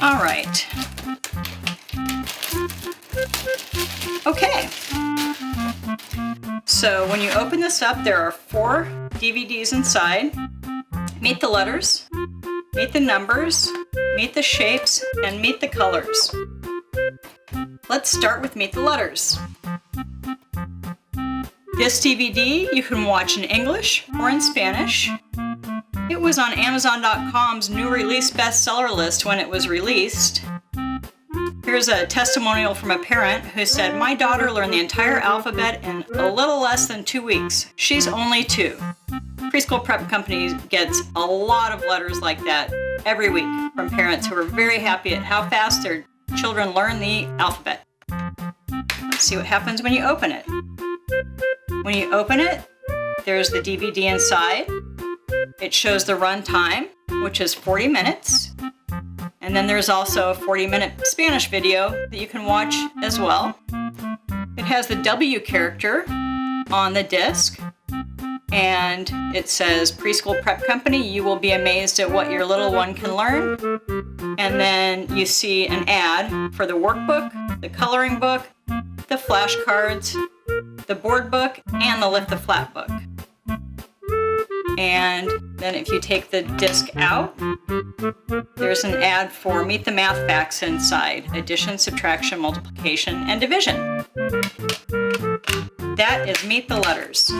All right. Okay. So when you open this up, there are 4 DVDs inside. Meet the letters, meet the numbers, meet the shapes, and meet the colors. Let's start with Meet the Letters. This DVD you can watch in English or in Spanish. It was on Amazon.com's new release bestseller list when it was released. Here's a testimonial from a parent who said, "My daughter learned the entire alphabet in a little less than 2 weeks. She's only 2. Preschool Prep Company gets a lot of letters like that every week from parents who are very happy at how fast their children learn the alphabet. Let's see what happens when you open it. When you open it, there's the DVD inside. It shows the run time, which is 40 minutes. And then there's also a 40-minute Spanish video that you can watch as well. It has the W character on the disc. And it says, Preschool Prep Company, you will be amazed at what your little one can learn. And then you see an ad for the workbook, the coloring book, the flashcards, the board book, and the Lift the Flat book. And then if you take the disc out, there's an ad for Meet the Math Facts inside. Addition, subtraction, multiplication, and division. That is Meet the Letters.